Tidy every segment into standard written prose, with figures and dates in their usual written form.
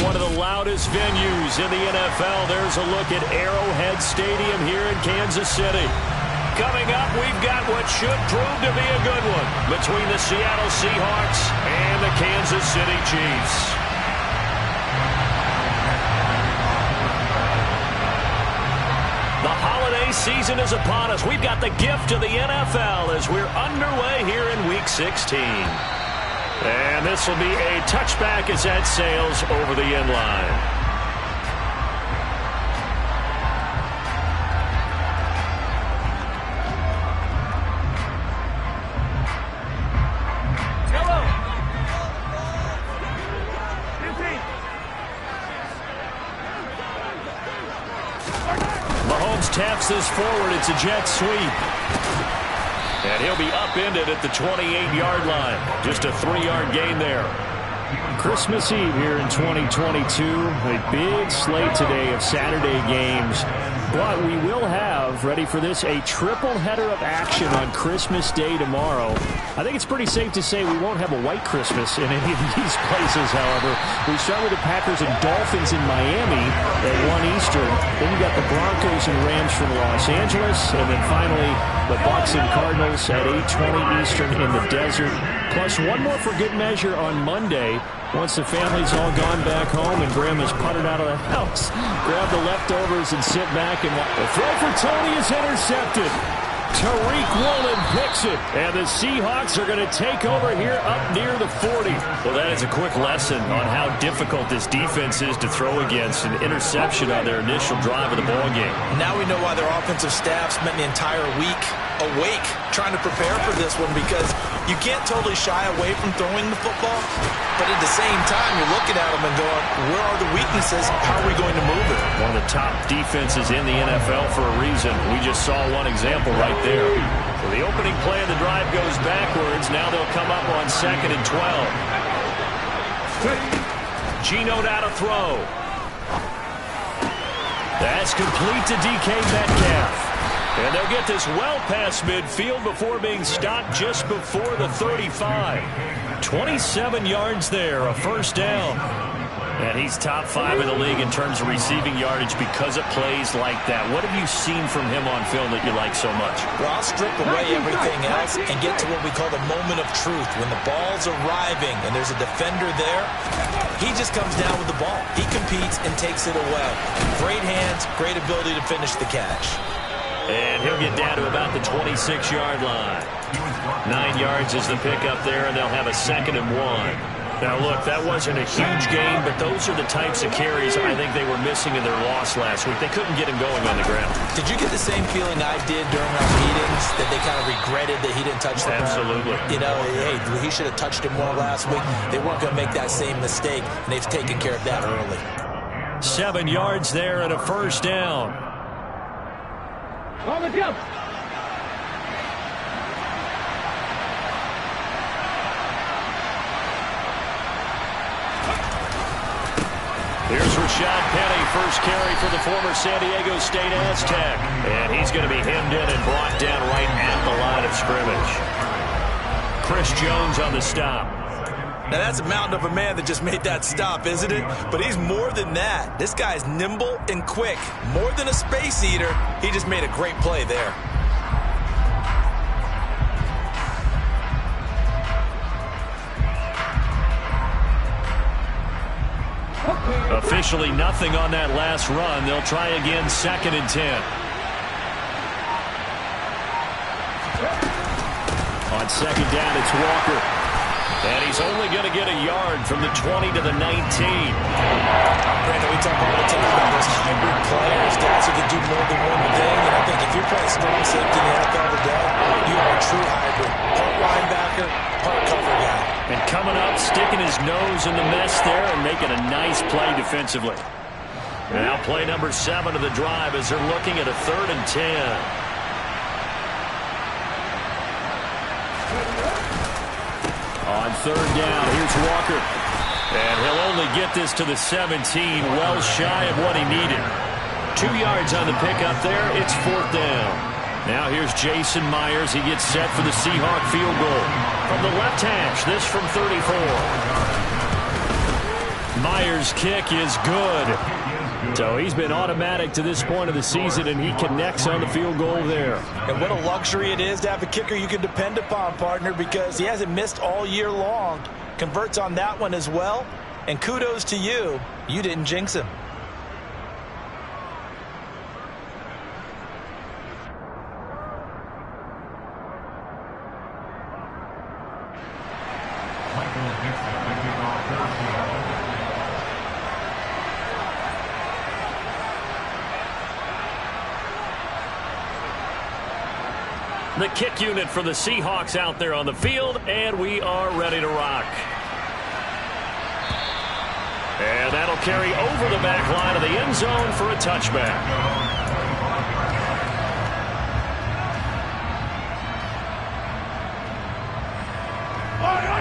one of the loudest venues in the NFL. There's a look at Arrowhead Stadium here in Kansas City. Coming up, we've got what should prove to be a good one between the Seattle Seahawks and the Kansas City Chiefs. The holiday season is upon us. We've got the gift of the NFL as we're underway here in Week 16. And this will be a touchback as that sails over the end line. Mahomes taps this forward. It's a jet sweep. And he'll be upended at the 28-yard line. Just a 3-yard gain there. Christmas Eve here in 2022. A big slate today of Saturday games. But we will have, ready for this, a triple header of action on Christmas Day tomorrow. I think it's pretty safe to say we won't have a white Christmas in any of these places, however. We start with the Packers and Dolphins in Miami at 1 Eastern. Then you got the Broncos and Rams from Los Angeles. And then finally, the Bucs and Cardinals at 8:20 Eastern in the desert. Plus one more for good measure on Monday. Once the family's all gone back home and Grandma's puttered out of the house, grab the leftovers and sit back and the throw for Tony is intercepted. Tariq Woolen picks it, and the Seahawks are going to take over here up near the 40. Well, that is a quick lesson on how difficult this defense is to throw against. An interception on their initial drive of the ballgame. Now we know why their offensive staff spent the entire week awake trying to prepare for this one, because you can't totally shy away from throwing the football, but at the same time you're looking at them and going, where are the weaknesses? How are we going to move it? One of the top defenses in the NFL for a reason. We just saw one example right there. So the opening play of the drive goes backwards. Now they'll come up on 2nd and 12. Geno now to throw. That's complete to DK Metcalf. And they'll get this well past midfield before being stopped just before the 35. 27 yards there, a first down. And he's top 5 in the league in terms of receiving yardage because of plays like that. What have you seen from him on film that you like so much? Well, I'll strip away everything else and get to what we call the moment of truth. When the ball's arriving and there's a defender there, he just comes down with the ball. He competes and takes it away. Great hands, great ability to finish the catch. And he'll get down to about the 26-yard line. 9 yards is the pickup there, and they'll have a 2nd and 1. Now, look, that wasn't a huge gain, but those are the types of carries I think they were missing in their loss last week. They couldn't get him going on the ground. Did you get the same feeling I did during our meetings, that they kind of regretted that he didn't touch the ball? Absolutely. You know, hey, he should have touched him more last week. They weren't going to make that same mistake, and they've taken care of that early. 7 yards there and a first down. On the jump. Here's Rashad Penny, first carry for the former San Diego State Aztec. And he's going to be hemmed in and brought down right at the line of scrimmage. Chris Jones on the stop. Now, that's a mountain of a man that just made that stop, isn't it? But he's more than that. This guy's nimble and quick. More than a space eater, he just made a great play there. Officially nothing on that last run. They'll try again, 2nd and 10. On 2nd down, it's Walker. And he's only going to get a yard from the 20 to the 19. Brandon, we talk all the time about those hybrid players, guys who can do more than one thing. And I think if you're playing strong safety in the NFL today, you are a true hybrid. Part linebacker, part cover guy. And coming up, sticking his nose in the mess there and making a nice play defensively. And now play number 7 of the drive as they're looking at a 3rd and 10. On 3rd down, here's Walker. And he'll only get this to the 17, well shy of what he needed. 2 yards on the pickup there. It's 4th down. Now here's Jason Myers. He gets set for the Seahawk field goal. From the left hash, this from 34. Myers' kick is good. So he's been automatic to this point of the season, and he connects on the field goal there. And what a luxury it is to have a kicker you can depend upon, partner, because he hasn't missed all year long. Converts on that one as well. And kudos to you. You didn't jinx him. The kick unit for the Seahawks out there on the field, and we are ready to rock. And that'll carry over the back line of the end zone for a touchback.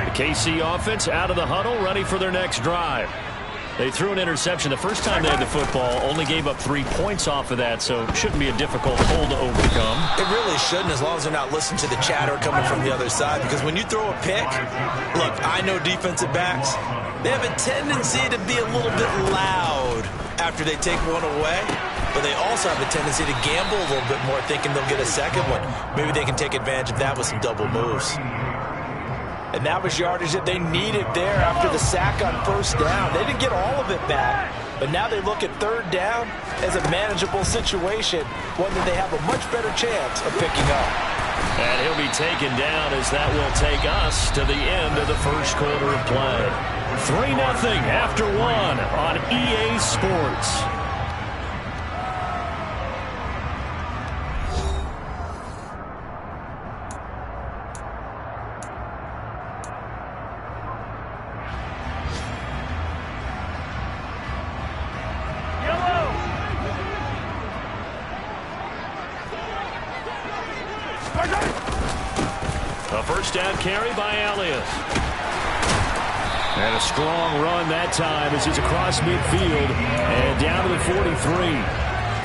The KC offense out of the huddle, ready for their next drive. They threw an interception the first time they had the football, only gave up 3 points off of that, so it shouldn't be a difficult hole to overcome. It really shouldn't, as long as they're not listening to the chatter coming from the other side, because when you throw a pick, look, I know defensive backs, they have a tendency to be a little bit loud after they take one away, but they also have a tendency to gamble a little bit more, thinking they'll get a second one. Maybe they can take advantage of that with some double moves. And that was yardage that they needed there after the sack on first down. They didn't get all of it back, but now they look at third down as a manageable situation, one that they have a much better chance of picking up. And he'll be taken down as that will take us to the end of the first quarter of play. 3-0 after 1 on EA Sports. A first down carry by Elias. And a strong run that time as he's across midfield and down to the 43.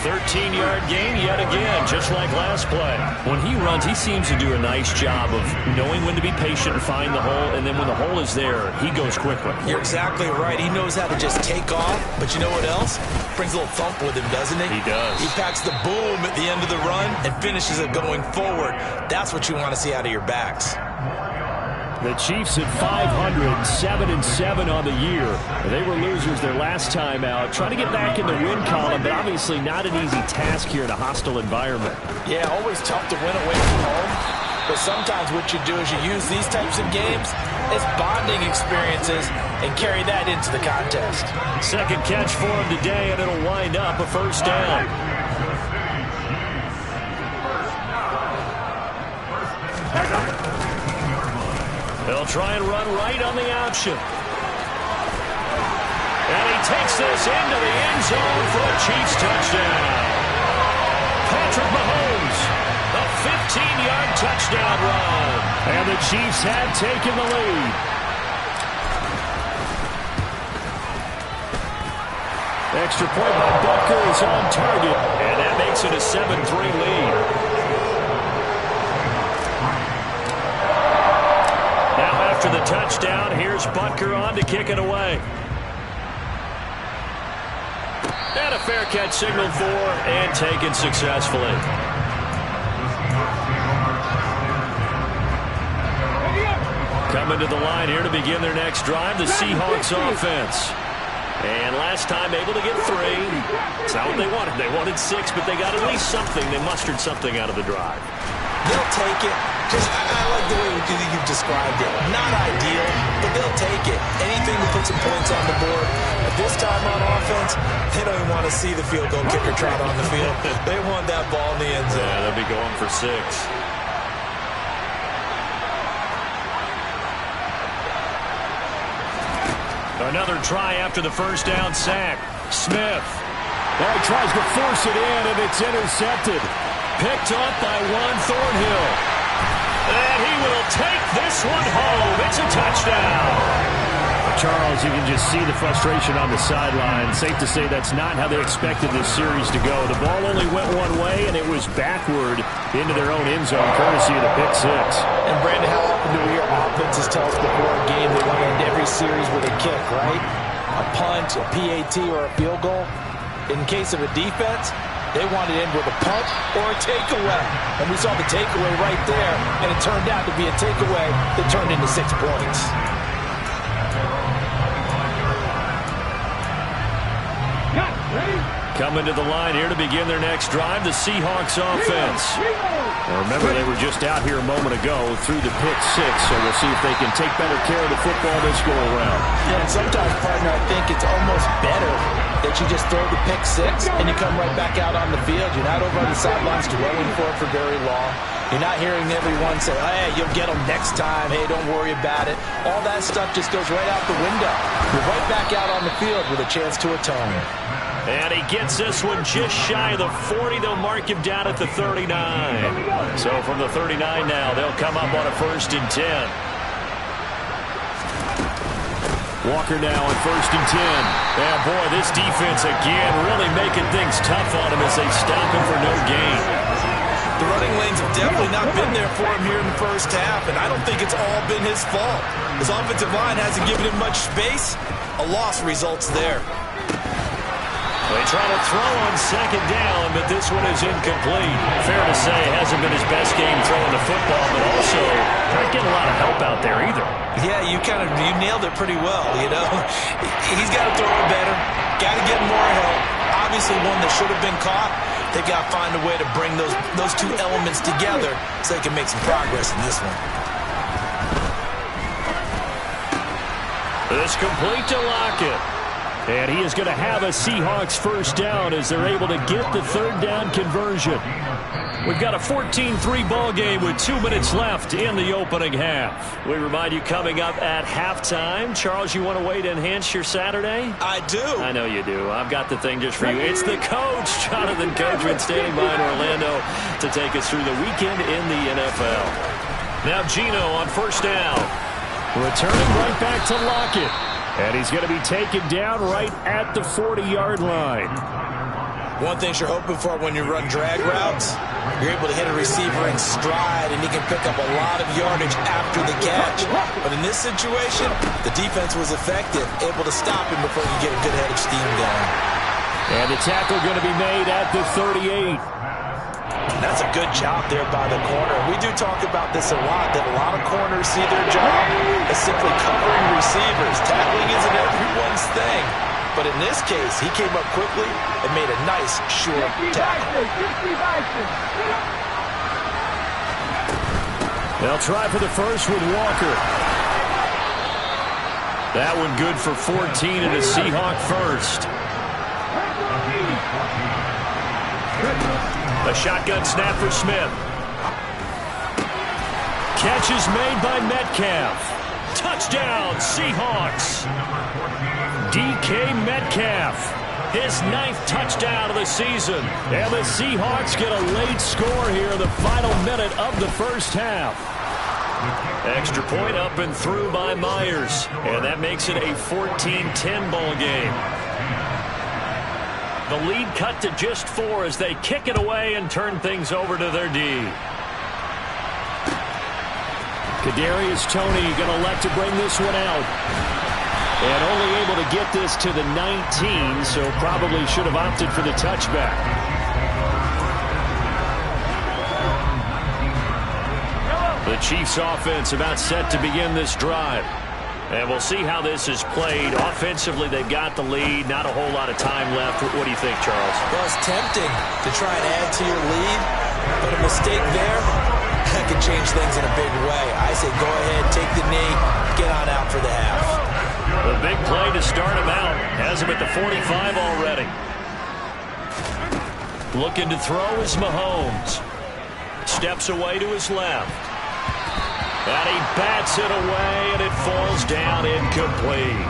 13-yard gain yet again, just like last play. When he runs, he seems to do a nice job of knowing when to be patient and find the hole, and then when the hole is there, he goes quickly. You're exactly right. He knows how to just take off, but you know what else? Brings a little thump with him, doesn't he? He does. He packs the boom at the end of the run and finishes it going forward. That's what you want to see out of your backs. The Chiefs at 500, 7-7 on the year. They were losers their last time out. Trying to get back in the win column, but obviously not an easy task here in a hostile environment. Yeah, always tough to win away from home. But sometimes what you do is you use these types of games as bonding experiences and carry that into the contest. Second catch for him today, and it'll wind up a first down. They'll try and run right on the option. And he takes this into the end zone for a Chiefs touchdown. Patrick Mahomes, a 15-yard touchdown run. And the Chiefs have taken the lead. Extra point by Butker is on target. And that makes it a 7-3 lead. After the touchdown, here's Butker on to kick it away. And a fair catch signaled for and taken successfully. Coming to the line here to begin their next drive, the Seahawks offense. And last time able to get 3. It's not what they wanted. They wanted 6, but they got at least something. They mustered something out of the drive. They'll take it. I like the way you've described it. Not ideal, but they'll take it. Anything to put some points on the board. But this time on offense, they don't even want to see the field goal kicker trot on the field. They want that ball in the end zone. Yeah, they'll be going for 6. Another try after the first down sack. Smith. Now he tries to force it in, and it's intercepted. Picked off by Juan Thornhill. And he will take this one home. It's a touchdown. Charles, you can just see the frustration on the sideline. Safe to say that's not how they expected this series to go. The ball only went one way, and it was backward into their own end zone, courtesy of the pick 6. And, Brandon, how often do we hear offenses tell us before a game they want to end every series with a kick, right? A punt, punch, a PAT, or a field goal. In case of a defense, they want it in with a punt or a takeaway. And we saw the takeaway right there, and it turned out to be a takeaway that turned into 6 points. Coming to the line here to begin their next drive, the Seahawks offense. Now remember, they were just out here a moment ago through the pick 6, so we'll see if they can take better care of the football this go-around. Yeah, and sometimes, partner, I think it's almost better that you just throw the pick 6 and you come right back out on the field. You're not over on the sidelines dwelling for it for very long. You're not hearing everyone say, hey, you'll get them next time. Hey, don't worry about it. All that stuff just goes right out the window. You're right back out on the field with a chance to atone. And he gets this one just shy of the 40. They'll mark him down at the 39. So from the 39 now, they'll come up on a 1st and 10. Walker now on 1st and 10. And boy, this defense again really making things tough on him as they stop him for no gain. The running lanes have definitely not been there for him here in the first half, and I don't think it's all been his fault. His offensive line hasn't given him much space. A loss results there. They try to throw on 2nd down, but this one is incomplete. Fair to say, it hasn't been his best game throwing the football, but also not getting a lot of help out there either. Yeah, you nailed it pretty well, you know. He's got to throw it better, got to get more help. Obviously one that should have been caught. They've got to find a way to bring those two elements together so they can make some progress in this one. It's complete to Lockett. And he is going to have a Seahawks 1st down as they're able to get the 3rd down conversion. We've got a 14-3 ball game with 2 minutes left in the opening half. We remind you coming up at halftime. Charles, you want a way to enhance your Saturday? I do. I know you do. I've got the thing just for you. It's the coach, Jonathan Coachman, standing by in Orlando to take us through the weekend in the NFL. Now Geno on 1st down. Returning right back to Lockett. And he's going to be taken down right at the 40-yard line. One thing you're hoping for when you run drag routes, you're able to hit a receiver in stride, and he can pick up a lot of yardage after the catch. But in this situation, the defense was effective, able to stop him before he could get a good head of steam going. And the tackle going to be made at the 38. That's a good job there by the corner. We do talk about this a lot, that a lot of corners see their job as simply covering receivers. Tackling isn't everyone's thing. But in this case, he came up quickly and made a nice, short tackle. They'll try for the first with Walker. That one good for 14 and a Seahawk 1st. A shotgun snap for Smith. Catch is made by Metcalf. Touchdown, Seahawks. DK Metcalf, his 9th touchdown of the season. And the Seahawks get a late score here in the final minute of the 1st half. Extra point up and through by Myers. And that makes it a 14-10 ball game. The lead cut to just 4 as they kick it away and turn things over to their D. Kadarius Toney going to elect to bring this one out. And only able to get this to the 19, so probably should have opted for the touchback. The Chiefs offense about set to begin this drive. And we'll see how this is played. Offensively, they've got the lead. Not a whole lot of time left. What do you think, Charles? Well, it's tempting to try and add to your lead, but a mistake there, that can change things in a big way. I say go ahead, take the knee, get on out for the half. The big play to start him out. Has him at the 45 already. Looking to throw is Mahomes. Steps away to his left. And he bats it away, and it falls down incomplete.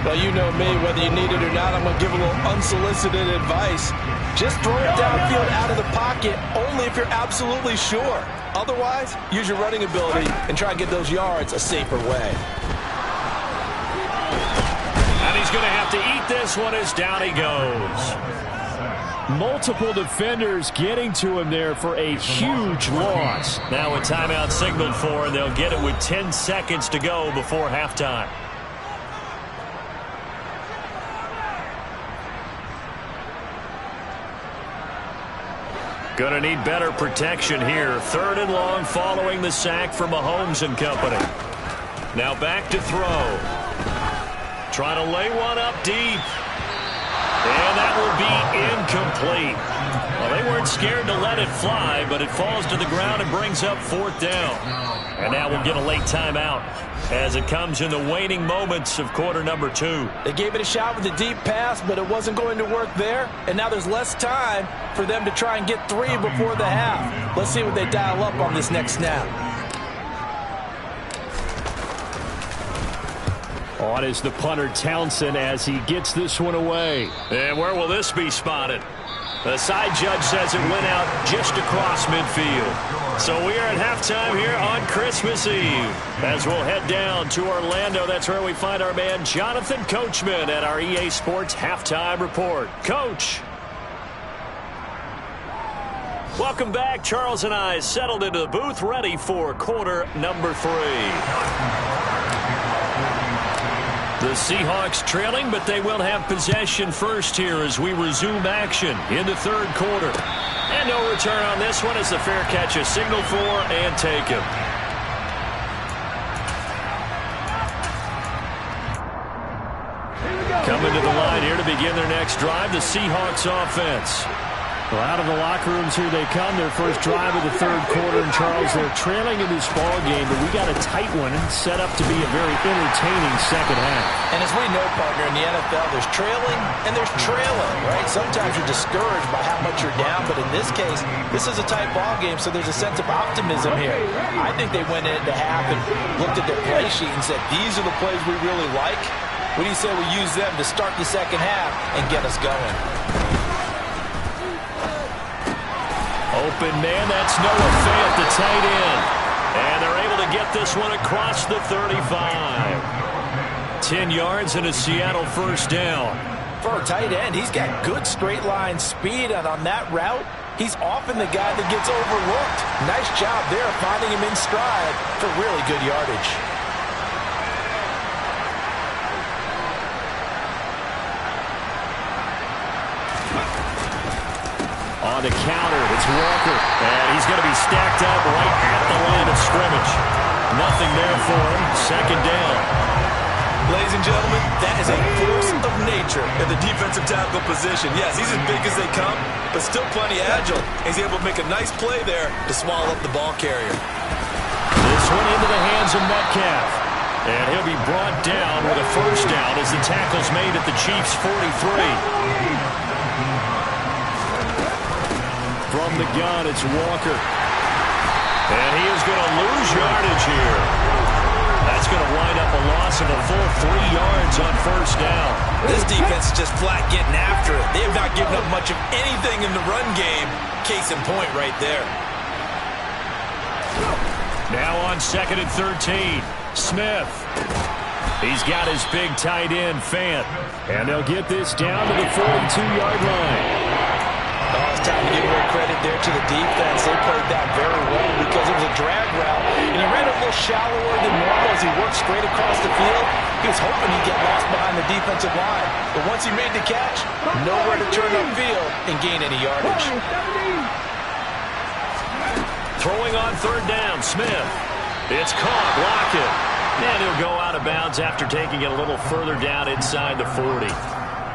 Well, you know me, whether you need it or not, I'm going to give a little unsolicited advice. Just throw it downfield out of the pocket, only if you're absolutely sure. Otherwise, use your running ability and try and get those yards a safer way. And he's going to have to eat this one as down he goes. Multiple defenders getting to him there for a huge loss. Now a timeout signaled for, and they'll get it with 10 seconds to go before halftime. Gonna need better protection here. 3rd and long following the sack from Mahomes and company. Now back to throw. Trying to lay one up deep. And that will be incomplete. Well, they weren't scared to let it fly, but it falls to the ground and brings up 4th down. And now we'll get a late timeout as it comes in the waning moments of quarter number 2. They gave it a shot with a deep pass, but it wasn't going to work there. And now there's less time for them to try and get 3 before the half. Let's see what they dial up on this next snap. On is the punter Townsend as he gets this one away. And where will this be spotted? The side judge says it went out just across midfield. So we are at halftime here on Christmas Eve. As we'll head down to Orlando, that's where we find our man Jonathan Coachman at our EA Sports Halftime Report. Coach. Welcome back. Charles and I settled into the booth ready for quarter number 3. The Seahawks trailing, but they will have possession first here as we resume action in the 3rd quarter. And no return on this one as the fair catch is signaled for and taken. Coming to the line here to begin their next drive, the Seahawks offense. Well, out of the locker rooms here they come, their first drive of the 3rd quarter. And Charles, they're trailing in this ball game, but we got a tight one set up to be a very entertaining second half. And as we know, partner, in the NFL, there's trailing and there's trailing, right? Sometimes you're discouraged by how much you're down, but in this case, this is a tight ball game, so there's a sense of optimism here. I think they went into half and looked at their play sheet and said, these are the plays we really like. What do you say we use them to start the second half and get us going? Open man, that's Noah Fant, the tight end. And they're able to get this one across the 35. 10 yards and a Seattle first down. For a tight end, he's got good straight line speed, and on that route, he's often the guy that gets overlooked. Nice job there finding him in stride for really good yardage. On the counter, it's Walker. And he's going to be stacked up right at the line of scrimmage. Nothing there for him. Second down. Ladies and gentlemen, that is a force of nature in the defensive tackle position. Yes, he's as big as they come, but still plenty agile. He's able to make a nice play there to swallow up the ball carrier. This one into the hands of Metcalf. And he'll be brought down with a first down as the tackle's made at the Chiefs' 43. From the gun, it's Walker. And he is going to lose yardage here. That's going to wind up a loss of a full 3 yards on first down. This defense is just flat getting after it. They have not given up much of anything in the run game. Case in point right there. Now on 2nd and 13, Smith. He's got his big tight end, Fant. And they'll get this down to the 42-yard line. Oh, it's time to give more credit there to the defense. They played that very well because it was a drag route. And he ran a little shallower than normal as he worked straight across the field. He was hoping he'd get lost behind the defensive line. But once he made the catch, nowhere to turn upfield and gain any yardage. Throwing on 3rd down, Smith. It's caught, Lockett. And he'll go out of bounds after taking it a little further down inside the 40.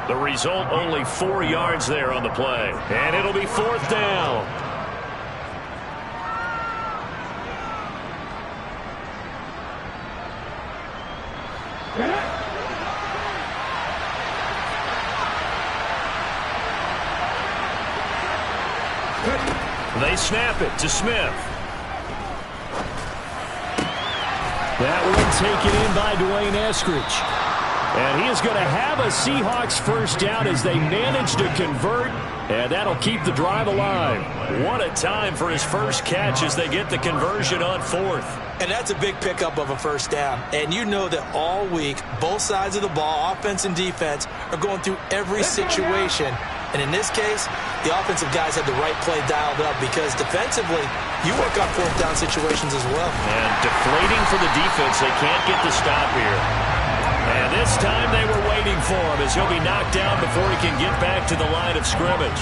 The result, only 4 yards there on the play. And it'll be 4th down. They snap it to Smith. That one taken in by Dwayne Eskridge. And he is going to have a Seahawks first down as they manage to convert. And that'll keep the drive alive. What a time for his first catch as they get the conversion on 4th. And that's a big pickup of a first down. And you know that all week, both sides of the ball, offense and defense, are going through every situation. And in this case, the offensive guys had the right play dialed up because defensively, you work on 4th down situations as well. And deflating for the defense. They can't get the stop here. And this time they were waiting for him as he'll be knocked down before he can get back to the line of scrimmage.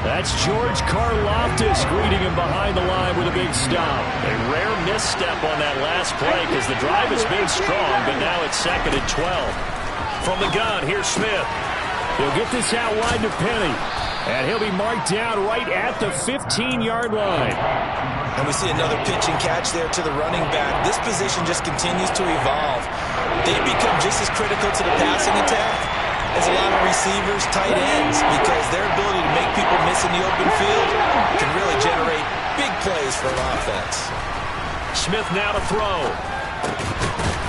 That's George Karlaftis greeting him behind the line with a big stop. A rare misstep on that last play because the drive has been strong, but now it's 2nd and 12. From the gun, here's Smith. He'll get this out wide to Penny. And he'll be marked down right at the 15-yard line. And we see another pitch and catch there to the running back. This position just continues to evolve. They become just as critical to the passing attack as a lot of receivers, tight ends, because their ability to make people miss in the open field can really generate big plays for an offense. Smith now to throw.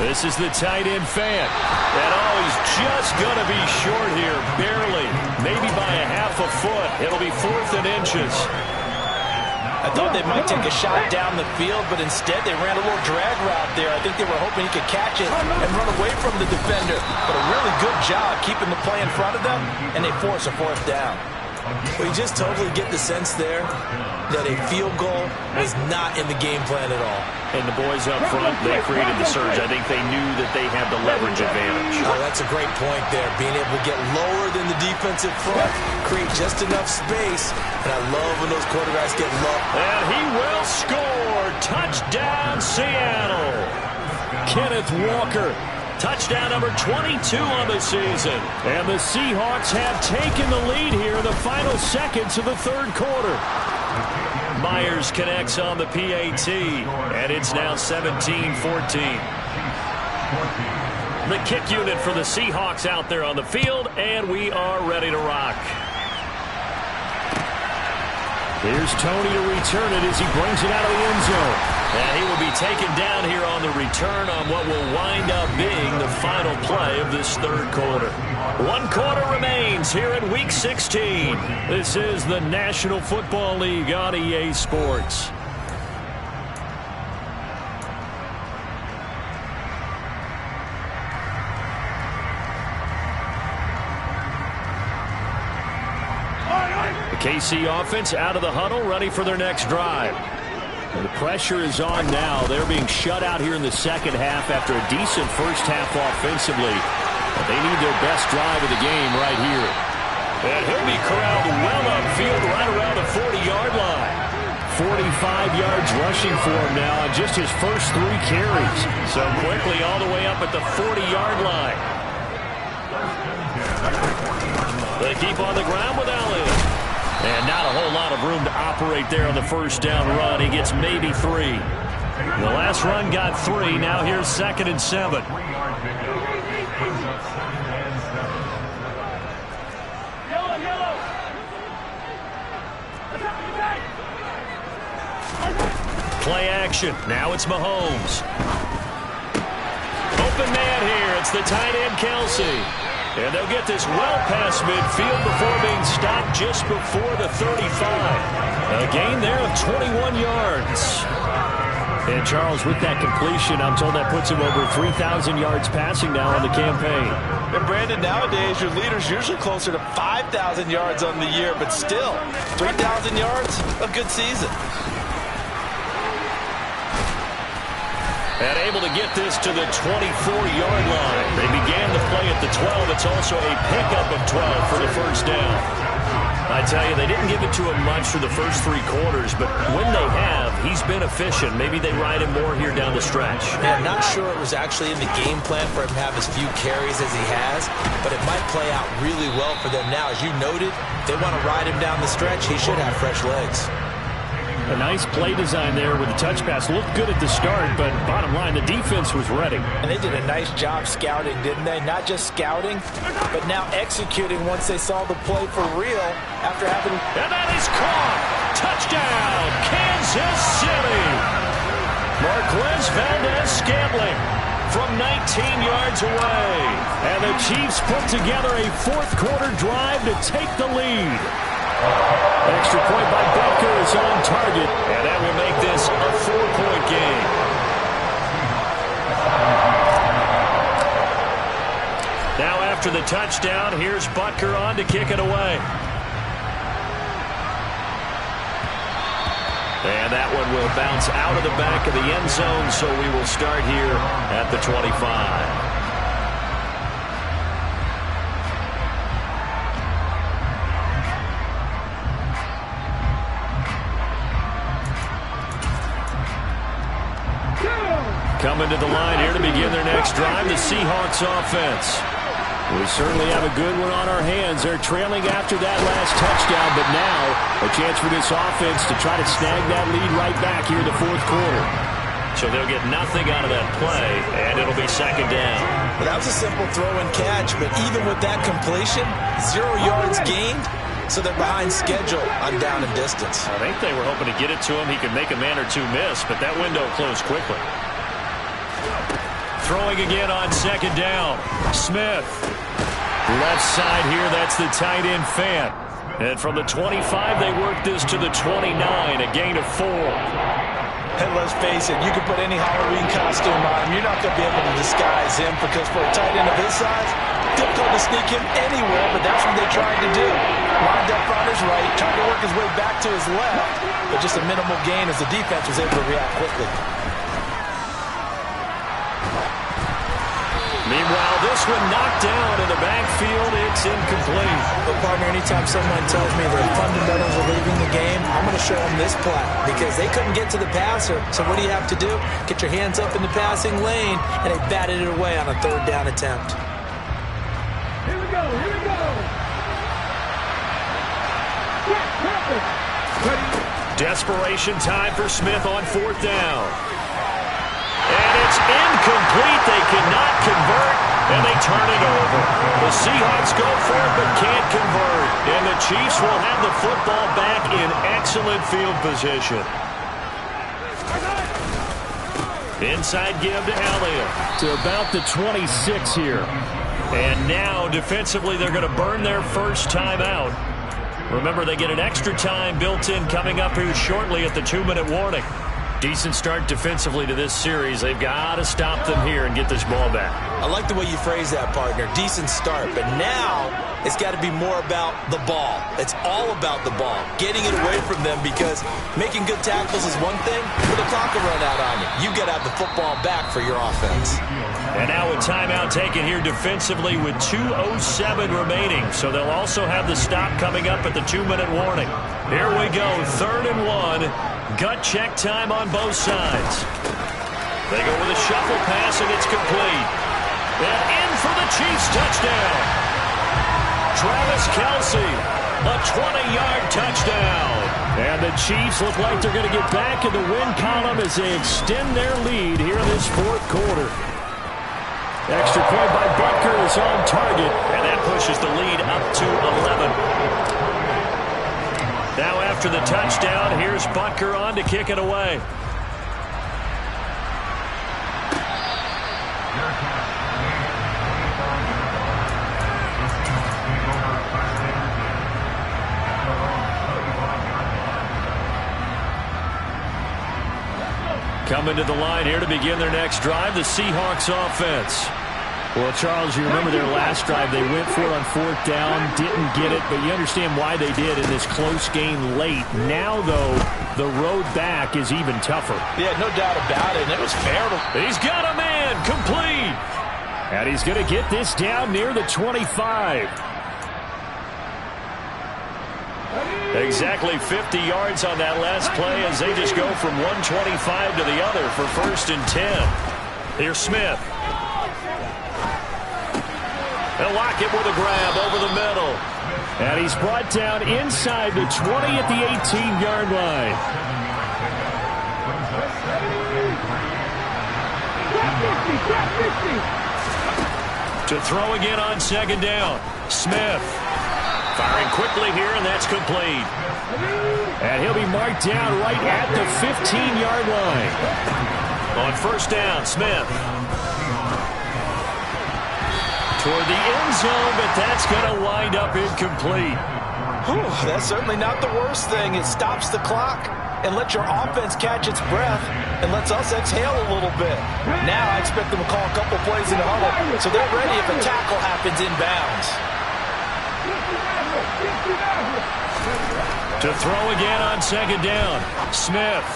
This is the tight end Fant. And he's just going to be short here, barely. Maybe by a half a foot. It'll be 4th and inches. I thought they might take a shot down the field, but instead they ran a little drag route there. I think they were hoping he could catch it and run away from the defender. But a really good job keeping the play in front of them, and they force a 4th down. Well, you just totally get the sense there that a field goal was not in the game plan at all. And the boys up front, they created the surge. I think they knew that they had the leverage advantage. Oh, that's a great point there. Being able to get lower than the defensive front, create just enough space. And I love when those quarterbacks get low. And he will score. Touchdown, Seattle. Kenneth Walker. Touchdown number 22 on the season. And the Seahawks have taken the lead here in the final seconds of the 3rd quarter. Myers connects on the PAT, and it's now 17-14. The kick unit for the Seahawks out there on the field, and we are ready to rock. Here's Tony to return it as he brings it out of the end zone. And he will be taken down here on the return on what will wind up being the final play of this 3rd quarter. 1 quarter remains here in Week 16. This is the National Football League on EA Sports. The KC offense out of the huddle, ready for their next drive. And the pressure is on now. They're being shut out here in the 2nd half after a decent first half offensively. But they need their best drive of the game right here. And he'll be corralled well upfield right around the 40-yard line. 45 yards rushing for him now on just his first 3 carries. So quickly all the way up at the 40-yard line. They keep on the ground with Elliott. And not a whole lot of room to operate there on the first down run. He gets maybe 3. The last run got 3. Now here's 2nd and 7. Play action. Now it's Mahomes. Open man here. It's the tight end Kelsey. And they'll get this well past midfield before being stopped just before the 35. A gain there of 21 yards. And Charles, with that completion, I'm told that puts him over 3,000 yards passing now on the campaign. And Brandon, nowadays your leader's usually closer to 5,000 yards on the year, but still, 3,000 yards, a good season. And able to get this to the 24-yard line. They began the play at the 12. It's also a pickup of 12 for the first down. I tell you, they didn't give it to him much for the first 3 quarters, but when they have, he's been efficient. Maybe they ride him more here down the stretch. Yeah, I'm not sure it was actually in the game plan for him to have as few carries as he has, but it might play out really well for them now. As you noted, they want to ride him down the stretch. He should have fresh legs. A nice play design there with the touch pass. Looked good at the start, but bottom line, the defense was ready. And they did a nice job scouting, didn't they? Not just scouting, but now executing once they saw the play for real after having... And that is caught! Touchdown, Kansas City! Marquez Valdez-Scantling from 19 yards away. And the Chiefs put together a 4th quarter drive to take the lead. Extra point by Butker is on target, and that will make this a 4-point game. Now after the touchdown, here's Butker on to kick it away. And that one will bounce out of the back of the end zone, so we will start here at the 25. Coming to the line here to begin their next drive, the Seahawks offense. We certainly have a good one on our hands. They're trailing after that last touchdown, but now a chance for this offense to try to snag that lead right back here in the fourth quarter. So they'll get nothing out of that play, and it'll be second down. Well, that was a simple throw and catch, but even with that completion, 0 yards gained, so they're behind schedule on down and distance. I think they were hoping to get it to him. He could make a man or two miss, but that window closed quickly. Throwing again on second down. Smith. Left side here, that's the tight end Fant. And from the 25, they work this to the 29, a gain of 4. And let's face it, you can put any Halloween costume on him. You're not going to be able to disguise him because for a tight end of his size, difficult to sneak him anywhere, but that's what they tried to do. Lined up on his right, tried to work his way back to his left, but just a minimal gain as the defense was able to react quickly. Meanwhile, this one knocked down in the backfield. It's incomplete. But, partner, anytime someone tells me their fundamentals are leaving the game, I'm going to show them this play because they couldn't get to the passer. So what do you have to do? Get your hands up in the passing lane, and they batted it away on a third down attempt. Here we go. Here we go. Desperation time for Smith on fourth down. And it's incomplete. They cannot convert, and they turn it over. The Seahawks go for it but can't convert. And the Chiefs will have the football back in excellent field position. Inside give to Elliott. To about the 26 here. And now, defensively, they're going to burn their first time out. Remember, they get an extra time built in coming up here shortly at the 2-minute warning. Decent start defensively to this series. They've got to stop them here and get this ball back. I like the way you phrase that, partner. Decent start. But now it's got to be more about the ball. It's all about the ball. Getting it away from them because making good tackles is one thing, but the clock will run out on you. You've got to have the football back for your offense. And now a timeout taken here defensively with 2:07 remaining. So they'll also have the stop coming up at the 2-minute warning. Here we go, 3rd and 1. Gut check time on both sides. They go with a shuffle pass, and it's complete. And in for the Chiefs touchdown. Travis Kelce, a 20-yard touchdown. And the Chiefs look like they're going to get back in the win column as they extend their lead here in this fourth quarter. Extra point by Butker is on target, and that pushes the lead up to 11. Now after the touchdown, here's Butker on to kick it away. Coming to the line here to begin their next drive, the Seahawks offense. Well, Charles, you remember their last drive. They went for it on 4th down, didn't get it, but you understand why they did in this close game late. Now, though, the road back is even tougher. Yeah, no doubt about it, and it was fair. He's got a man, complete. And he's going to get this down near the 25. Exactly 50 yards on that last play as they just go from 125 to the other for 1st and 10. Here's Smith. They'll lock it with a grab over the middle. And he's brought down inside the 20 at the 18-yard line. To throw again on second down. Smith firing quickly here, and that's complete. And he'll be marked down right at the 15-yard line. On 1st down, Smith. Toward the end zone, but that's going to wind up incomplete. Whew, that's certainly not the worst thing. It stops the clock and lets your offense catch its breath and lets us exhale a little bit. Now I expect them to call a couple plays in the huddle, so they're ready if a tackle happens inbounds. To throw again on second down, Smith.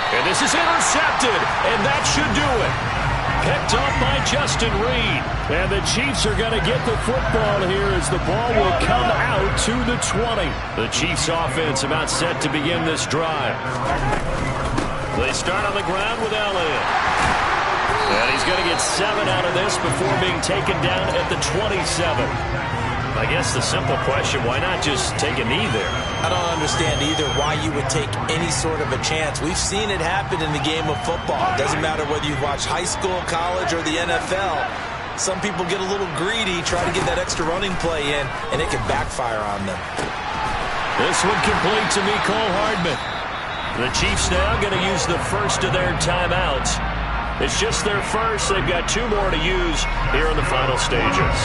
And this is intercepted, and that should do it. Picked off by Justin Reed. And the Chiefs are going to get the football here as the ball will come out to the 20. The Chiefs offense about set to begin this drive. They start on the ground with Elliott. And he's going to get 7 out of this before being taken down at the 27. I guess the simple question, why not just take a knee there? I don't understand either why you would take any sort of a chance. We've seen it happen in the game of football. It doesn't matter whether you've watched high school, college, or the NFL. Some people get a little greedy, try to get that extra running play in, and it can backfire on them. This one complete to Mecole Hardman. The Chiefs now going to use the first of their timeouts. It's just their first. They've got 2 more to use here in the final stages.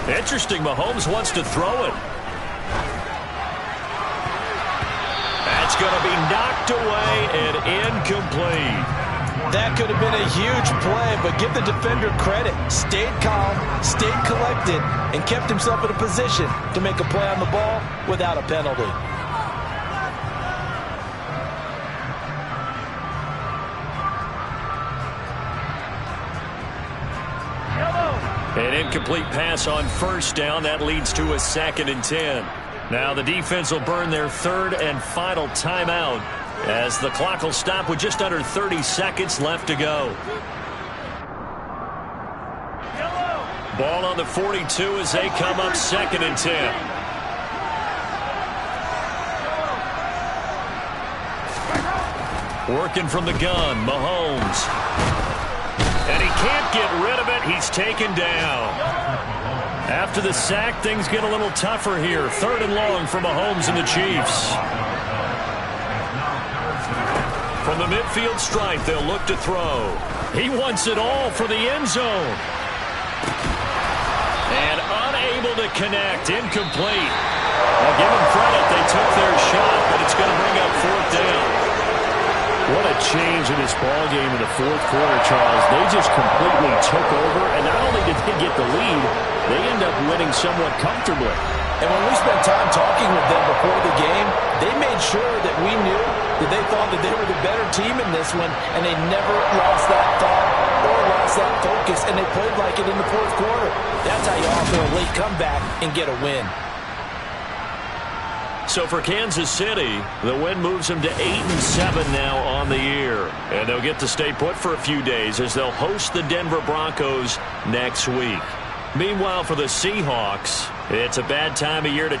Interesting, Mahomes wants to throw it. That's going to be knocked away and incomplete. That could have been a huge play, but give the defender credit. Stayed calm, stayed collected, and kept himself in a position to make a play on the ball without a penalty. An incomplete pass on first down. That leads to a 2nd and 10. Now the defense will burn their 3rd and final timeout as the clock will stop with just under 30 seconds left to go. Ball on the 42 as they come up 2nd and 10. Working from the gun, Mahomes. And he can't get rid of it. He's taken down. After the sack, things get a little tougher here. 3rd and long for Mahomes and the Chiefs. From the midfield stripe, they'll look to throw. He wants it all for the end zone. And unable to connect. Incomplete. I'll give them credit. They took their shot, but it's going to bring up 4th down. What a change in this ball game in the 4th quarter, Charles. They just completely took over, and not only did they get the lead, they end up winning somewhat comfortably. And when we spent time talking with them before the game, they made sure that we knew that they thought that they were the better team in this one, and they never lost that thought or lost that focus, and they played like it in the 4th quarter. That's how you offer a late comeback and get a win. So for Kansas City, the win moves them to 8-7 now on the year. And they'll get to stay put for a few days as they'll host the Denver Broncos next week. Meanwhile, for the Seahawks, it's a bad time of year to